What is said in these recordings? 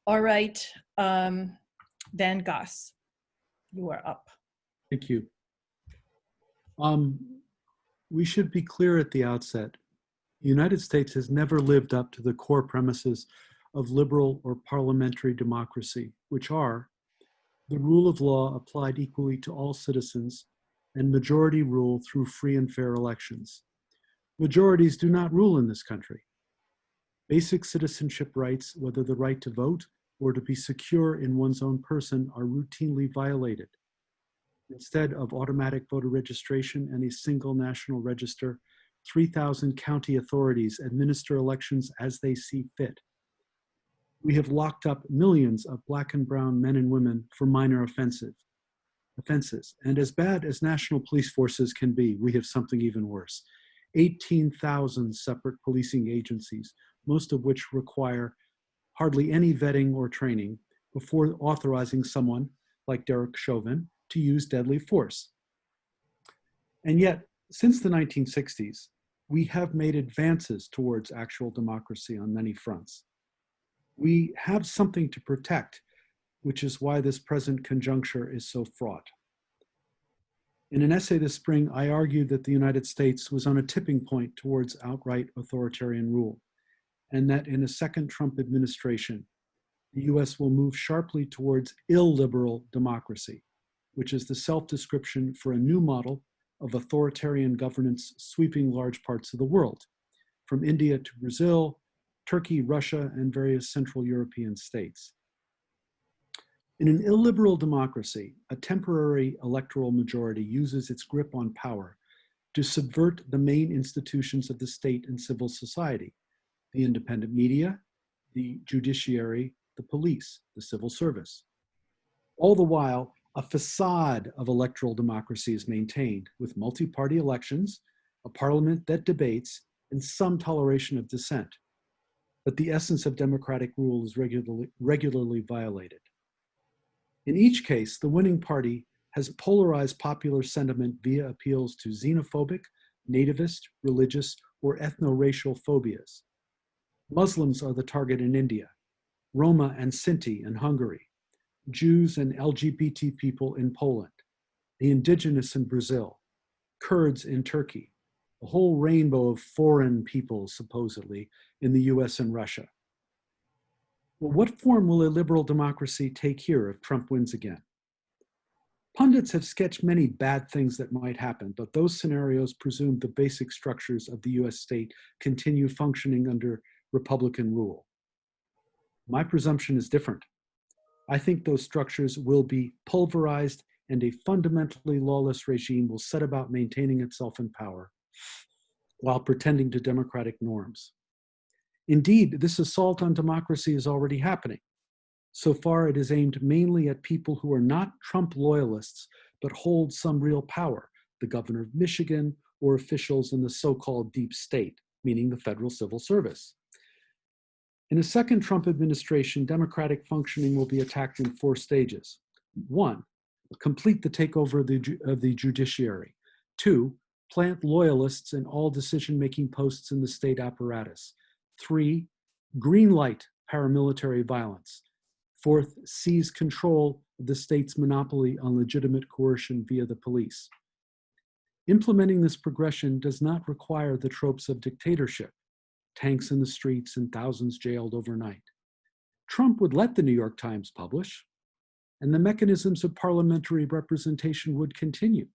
All right, then Gosse, you are up. Thank you. We should be clear at the outset. The United States has never lived up to the core premises of liberal or parliamentary democracy, which are the rule of law applied equally to all citizens and majority rule through free and fair elections. Majorities do not rule in this country. Basic citizenship rights, whether the right to vote or to be secure in one's own person, are routinely violated. Instead of automatic voter registration and a single national register, 3,000 county authorities administer elections as they see fit. We have locked up millions of Black and brown men and women for minor offenses. And as bad as national police forces can be, we have something even worse. 18,000 separate policing agencies, most of which require hardly any vetting or training before authorizing someone like Derek Chauvin to use deadly force. And yet, since the 1960s, we have made advances towards actual democracy on many fronts. We have something to protect, which is why this present conjuncture is so fraught. In an essay this spring, I argued that the United States was on a tipping point towards outright authoritarian rule, and that in a second Trump administration, the US will move sharply towards illiberal democracy, which is the self-description for a new model of authoritarian governance sweeping large parts of the world, from India to Brazil, Turkey, Russia, and various Central European states. In an illiberal democracy, a temporary electoral majority uses its grip on power to subvert the main institutions of the state and civil society, the independent media, the judiciary, the police, the civil service. All the while, a facade of electoral democracy is maintained with multi-party elections, a parliament that debates, and some toleration of dissent. But the essence of democratic rule is regularly violated. In each case, the winning party has polarized popular sentiment via appeals to xenophobic, nativist, religious, or ethno-racial phobias. Muslims are the target in India, Roma and Sinti in Hungary, Jews and LGBT people in Poland, the indigenous in Brazil, Kurds in Turkey, a whole rainbow of foreign peoples, supposedly, in the US and Russia. Well, what form will a liberal democracy take here if Trump wins again? Pundits have sketched many bad things that might happen, but those scenarios presume the basic structures of the US state continue functioning under Republican rule. My presumption is different. I think those structures will be pulverized and a fundamentally lawless regime will set about maintaining itself in power while pretending to democratic norms. Indeed, this assault on democracy is already happening. So far, it is aimed mainly at people who are not Trump loyalists, but hold some real power, the governor of Michigan or officials in the so-called deep state, meaning the federal civil service. In a second Trump administration, democratic functioning will be attacked in 4 stages. 1, complete the takeover of the judiciary. 2, plant loyalists in all decision-making posts in the state apparatus. 3, greenlight paramilitary violence. 4th, seize control of the state's monopoly on legitimate coercion via the police. Implementing this progression does not require the tropes of dictatorship, tanks in the streets and thousands jailed overnight. Trump would let the New York Times publish, and the mechanisms of parliamentary representation would continue.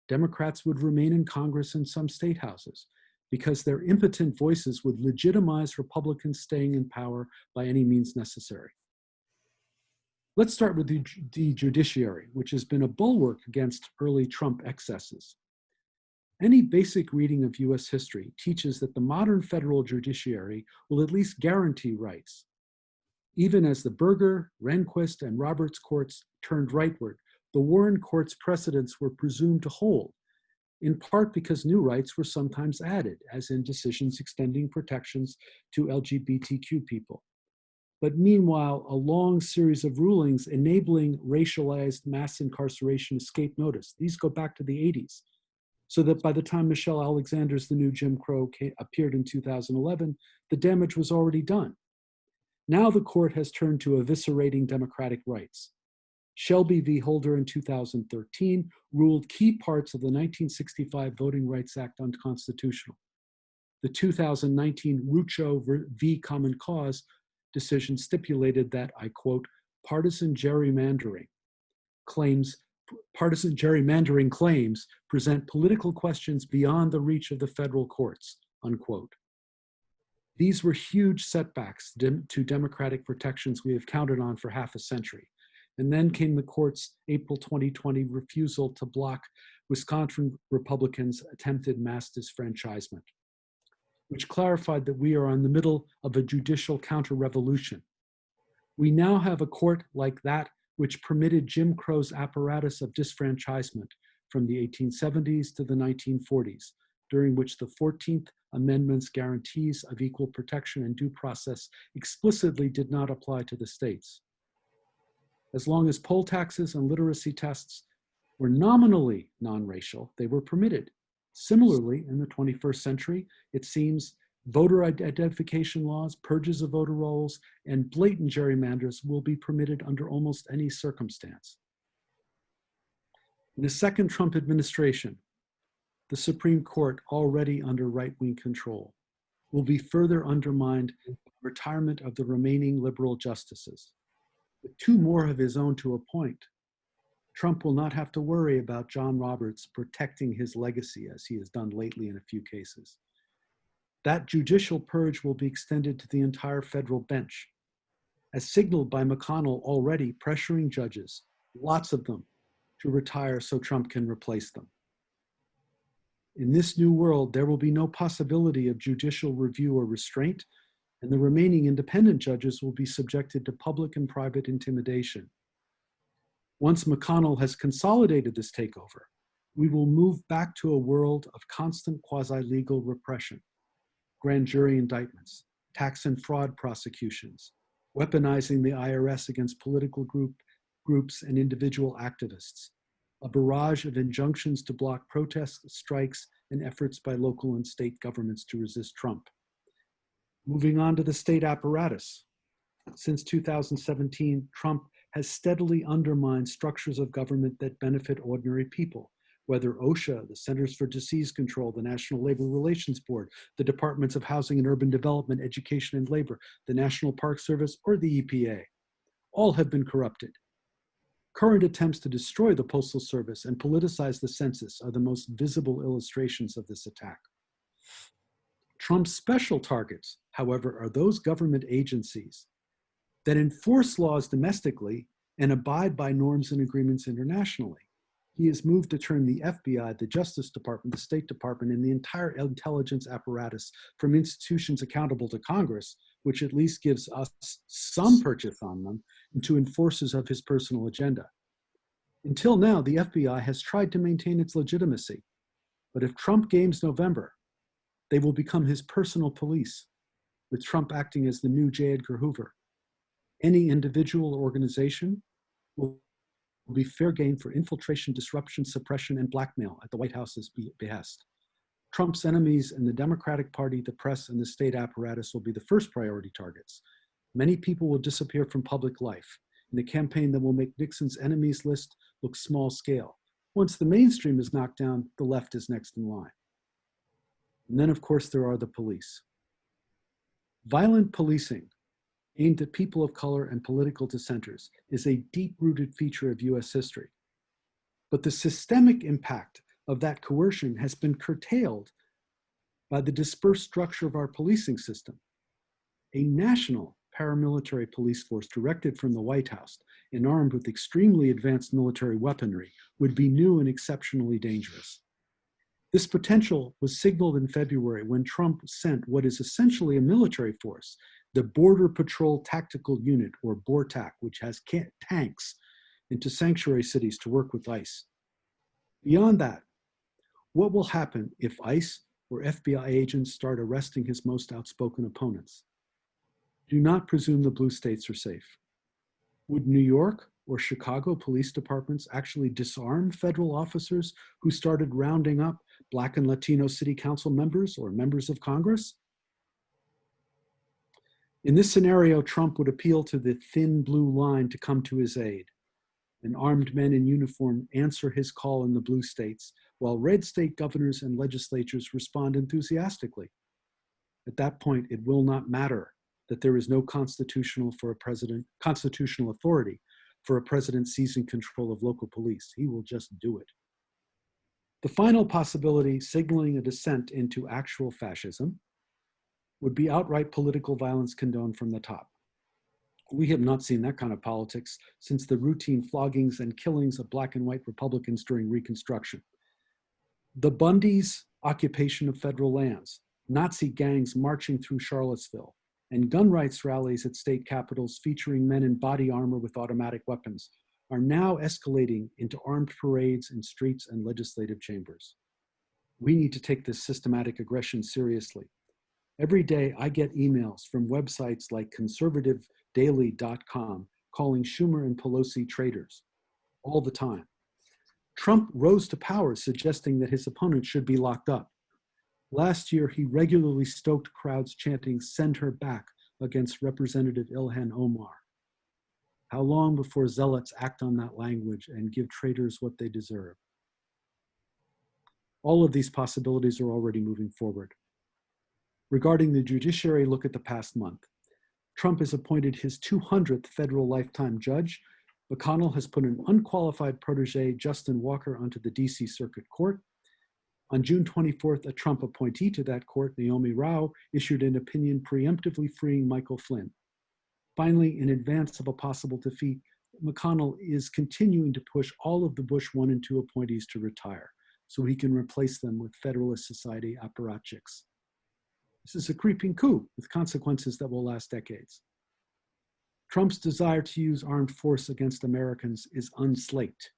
Democrats would remain in Congress and some state houses because their impotent voices would legitimize Republicans staying in power by any means necessary. Let's start with the judiciary, which has been a bulwark against early Trump excesses. Any basic reading of US history teaches that the modern federal judiciary will at least guarantee rights. Even as the Berger, Rehnquist, and Roberts courts turned rightward, the Warren court's precedents were presumed to hold, in part because new rights were sometimes added, as in decisions extending protections to LGBTQ people. But meanwhile, a long series of rulings enabling racialized mass incarceration escaped notice. These go back to the 80s. So that by the time Michelle Alexander's The New Jim Crow appeared in 2011, the damage was already done. Now the court has turned to eviscerating democratic rights. Shelby v. Holder in 2013 ruled key parts of the 1965 Voting Rights Act unconstitutional. The 2019 Rucho v. Common Cause decision stipulated that, I quote, partisan gerrymandering claims present political questions beyond the reach of the federal courts, unquote. These were huge setbacks to democratic protections we have counted on for half a century. And then came the court's April 2020 refusal to block Wisconsin Republicans' attempted mass disfranchisement, which clarified that we are in the middle of a judicial counter-revolution. We now have a court like that which permitted Jim Crow's apparatus of disfranchisement from the 1870s to the 1940s, during which the 14th Amendment's guarantees of equal protection and due process explicitly did not apply to the states. As long as poll taxes and literacy tests were nominally non-racial, they were permitted. Similarly, in the 21st century, it seems voter identification laws, purges of voter rolls, and blatant gerrymanders will be permitted under almost any circumstance. In the second Trump administration, the Supreme Court, already under right-wing control, will be further undermined by the retirement of the remaining liberal justices. With two more of his own to appoint, Trump will not have to worry about John Roberts protecting his legacy as he has done lately in a few cases. That judicial purge will be extended to the entire federal bench, as signaled by McConnell already pressuring judges, lots of them, to retire so Trump can replace them. In this new world, there will be no possibility of judicial review or restraint, and the remaining independent judges will be subjected to public and private intimidation. Once McConnell has consolidated this takeover, we will move back to a world of constant quasi-legal repression, grand jury indictments, tax and fraud prosecutions, weaponizing the IRS against political groups and individual activists, a barrage of injunctions to block protests, strikes, and efforts by local and state governments to resist Trump. Moving on to the state apparatus. Since 2017, Trump has steadily undermined structures of government that benefit ordinary people, whether OSHA, the Centers for Disease Control, the National Labor Relations Board, the Departments of Housing and Urban Development, Education and Labor, the National Park Service, or the EPA. All have been corrupted. Current attempts to destroy the Postal Service and politicize the census are the most visible illustrations of this attack. Trump's special targets, however, are those government agencies that enforce laws domestically and abide by norms and agreements internationally. He has moved to turn the FBI, the Justice Department, the State Department, and the entire intelligence apparatus from institutions accountable to Congress, which at least gives us some purchase on them, into enforcers of his personal agenda. Until now, the FBI has tried to maintain its legitimacy, but if Trump gains November, they will become his personal police, with Trump acting as the new J. Edgar Hoover. Any individual or organization will be fair game for infiltration, disruption, suppression, and blackmail at the White House's behest. Trump's enemies in the Democratic Party, the press, and the state apparatus will be the first priority targets. Many people will disappear from public life in a campaign that will make Nixon's enemies list look small scale. Once the mainstream is knocked down, the left is next in line. And then, of course, there are the police. Violent policing aimed at people of color and political dissenters is a deep-rooted feature of US history. But the systemic impact of that coercion has been curtailed by the dispersed structure of our policing system. A national paramilitary police force directed from the White House and armed with extremely advanced military weaponry would be new and exceptionally dangerous. This potential was signaled in February when Trump sent what is essentially a military force, the Border Patrol Tactical Unit, or BORTAC, which has tanks, into sanctuary cities to work with ICE. Beyond that, what will happen if ICE or FBI agents start arresting his most outspoken opponents? Do not presume the blue states are safe. Would New York or Chicago police departments actually disarm federal officers who started rounding up Black and Latino city council members or members of Congress? In this scenario, Trump would appeal to the thin blue line to come to his aid, and armed men in uniform answer his call in the blue states, while red state governors and legislatures respond enthusiastically. At that point, it will not matter that there is no constitutional authority for a president seizing control of local police. He will just do it. The final possibility, signaling a descent into actual fascism, would be outright political violence condoned from the top. We have not seen that kind of politics since the routine floggings and killings of black and white Republicans during Reconstruction. The Bundys' occupation of federal lands, Nazi gangs marching through Charlottesville, and gun rights rallies at state capitals featuring men in body armor with automatic weapons are now escalating into armed parades in streets and legislative chambers. We need to take this systematic aggression seriously. Every day I get emails from websites like conservativedaily.com calling Schumer and Pelosi traitors all the time. Trump rose to power suggesting that his opponents should be locked up. Last year, he regularly stoked crowds chanting, "Send her back," against Representative Ilhan Omar. How long before zealots act on that language and give traitors what they deserve? All of these possibilities are already moving forward. Regarding the judiciary, look at the past month. Trump has appointed his 200th federal lifetime judge. McConnell has put an unqualified protege, Justin Walker, onto the DC Circuit Court. On June 24th, a Trump appointee to that court, Naomi Rao, issued an opinion preemptively freeing Michael Flynn. Finally, in advance of a possible defeat, McConnell is continuing to push all of the Bush 1 and 2 appointees to retire so he can replace them with Federalist Society apparatchiks. This is a creeping coup with consequences that will last decades. Trump's desire to use armed force against Americans is unslaked.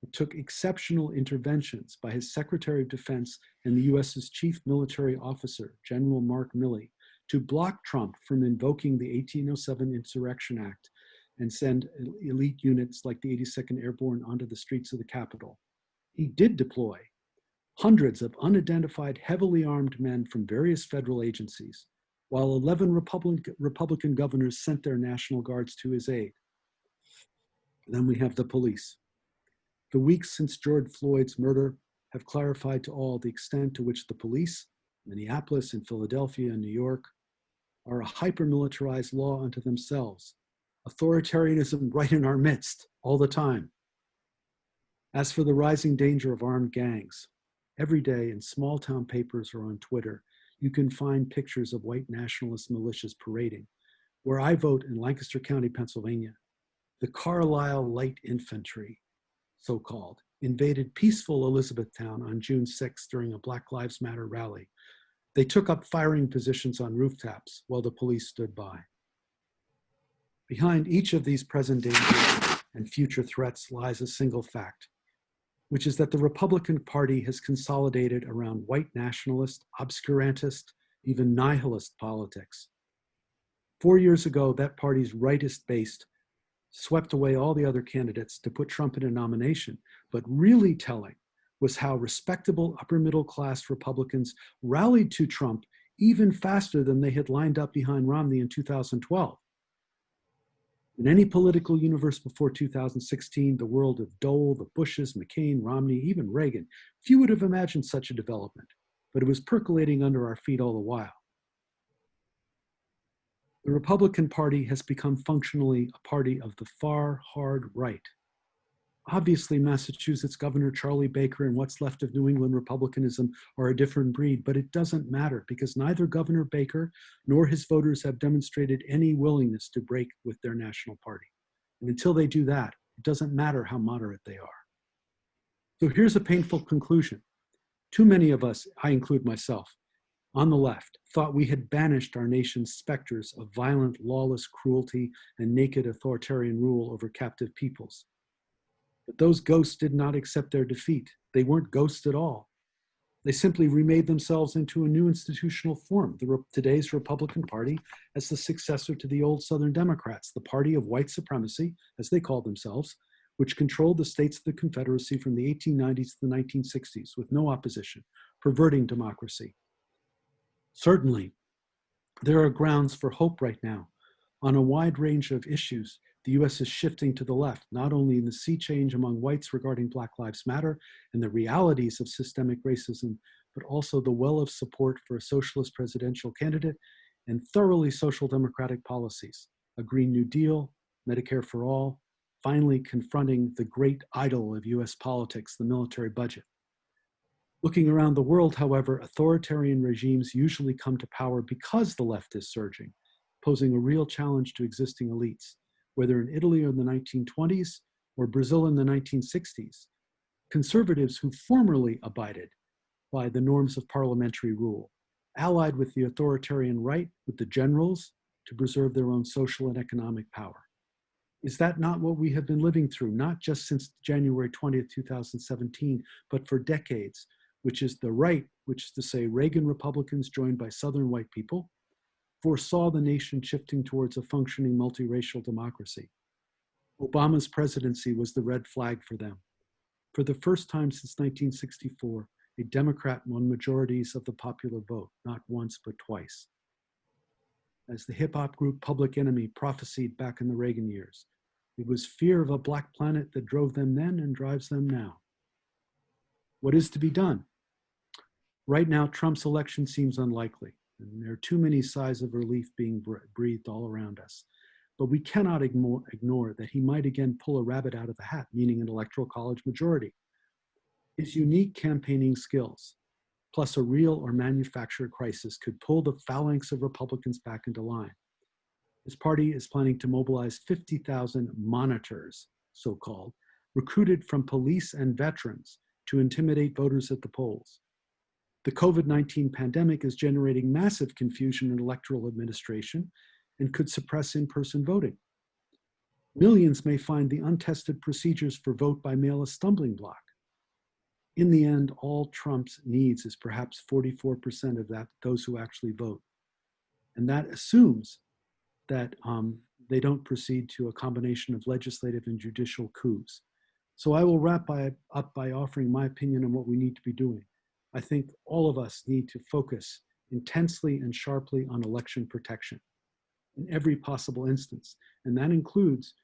It took exceptional interventions by his Secretary of Defense and the US's chief military officer, General Mark Milley, to block Trump from invoking the 1807 Insurrection Act and send elite units like the 82nd Airborne onto the streets of the Capitol. He did deploy hundreds of unidentified, heavily armed men from various federal agencies, while 11 Republican governors sent their National Guards to his aid. Then we have the police. The weeks since George Floyd's murder have clarified to all the extent to which the police, Minneapolis and Philadelphia and New York, are a hyper-militarized law unto themselves. Authoritarianism right in our midst all the time. As for the rising danger of armed gangs, every day in small town papers or on Twitter, you can find pictures of white nationalist militias parading. Where I vote in Lancaster County, Pennsylvania, the Carlisle Light Infantry, so-called, invaded peaceful Elizabethtown on June 6th during a Black Lives Matter rally. They took up firing positions on rooftops while the police stood by. Behind each of these present dangers and future threats lies a single fact, which is that the Republican Party has consolidated around white nationalist, obscurantist, even nihilist politics. 4 years ago, that party's rightist base swept away all the other candidates to put Trump in a nomination, but really telling was how respectable upper middle class Republicans rallied to Trump even faster than they had lined up behind Romney in 2012. In any political universe before 2016, the world of Dole, the Bushes, McCain, Romney, even Reagan, few would have imagined such a development, but it was percolating under our feet all the while. The Republican Party has become functionally a party of the far, hard right. Obviously, Massachusetts Governor Charlie Baker and what's left of New England Republicanism are a different breed, but it doesn't matter because neither Governor Baker nor his voters have demonstrated any willingness to break with their national party. And until they do that, it doesn't matter how moderate they are. So here's a painful conclusion. Too many of us, I include myself, on the left, thought we had banished our nation's specters of violent, lawless cruelty and naked authoritarian rule over captive peoples. But those ghosts did not accept their defeat. They weren't ghosts at all. They simply remade themselves into a new institutional form, today's Republican Party as the successor to the old Southern Democrats, the party of white supremacy, as they called themselves, which controlled the states of the Confederacy from the 1890s to the 1960s with no opposition, perverting democracy. Certainly, There are grounds for hope right now. On a wide range of issues, the US is shifting to the left, not only in the sea change among whites regarding Black Lives Matter and the realities of systemic racism, but also the well of support for a socialist presidential candidate and thoroughly social democratic policies, a Green New Deal, Medicare for all, finally confronting the great idol of US politics, the military budget. Looking around the world, however, authoritarian regimes usually come to power because the left is surging, posing a real challenge to existing elites, whether in Italy in the 1920s or Brazil in the 1960s. Conservatives who formerly abided by the norms of parliamentary rule, allied with the authoritarian right, with the generals, to preserve their own social and economic power. Is that not what we have been living through, not just since January 20th, 2017, but for decades, which is the right, which is to say Reagan Republicans joined by Southern white people, foresaw the nation shifting towards a functioning multiracial democracy. Obama's presidency was the red flag for them. For the first time since 1964, a Democrat won majorities of the popular vote, not once, but twice. As the hip-hop group Public Enemy prophesied back in the Reagan years, it was fear of a black planet that drove them then and drives them now. What is to be done? Right now, Trump's election seems unlikely, and there are too many sighs of relief being breathed all around us. But we cannot ignore that he might again pull a rabbit out of the hat, meaning an electoral college majority. His unique campaigning skills, plus a real or manufactured crisis, could pull the phalanx of Republicans back into line. His party is planning to mobilize 50,000 monitors, so-called, recruited from police and veterans to intimidate voters at the polls. The COVID-19 pandemic is generating massive confusion in electoral administration and could suppress in-person voting. Millions may find the untested procedures for vote by mail a stumbling block. In the end, all Trump needs is perhaps 44% of those who actually vote. And that assumes that they don't proceed to a combination of legislative and judicial coups. So I will wrap up by offering my opinion on what we need to be doing. I think all of us need to focus intensely and sharply on election protection in every possible instance. And that includes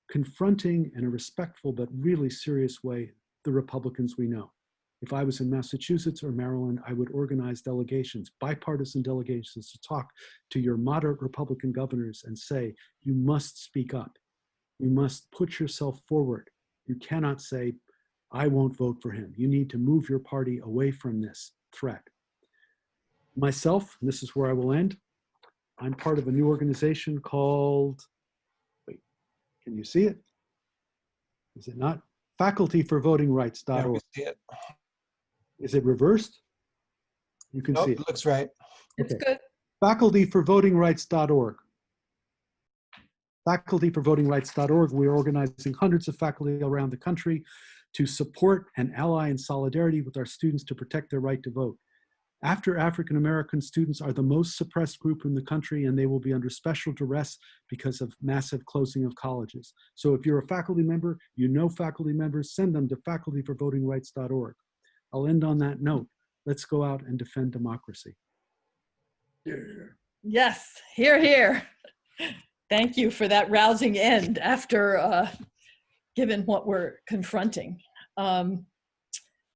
confronting in a respectful but really serious way the Republicans we know. If I was in Massachusetts or Maryland, I would organize delegations, bipartisan delegations, to talk to your moderate Republican governors and say, you must speak up. You must put yourself forward. You cannot say, I won't vote for him. You need to move your party away from this threat. Myself, and this is where I will end, I'm part of a new organization called, wait, can you see it? Is it not? FacultyForVotingRights.org. Yeah, we see it. Is it reversed? You can see it. It looks right. It's Okay. good. FacultyForVotingRights.org. FacultyForVotingRights.org. We are organizing hundreds of faculty around the country to support and ally in solidarity with our students to protect their right to vote. After African American students are the most suppressed group in the country, and they will be under special duress because of massive closing of colleges. So if you're a faculty member, you know faculty members, send them to FacultyForVotingRights.org. I'll end on that note. Let's go out and defend democracy. Yes, hear, hear. Thank you for that rousing end after given what we're confronting.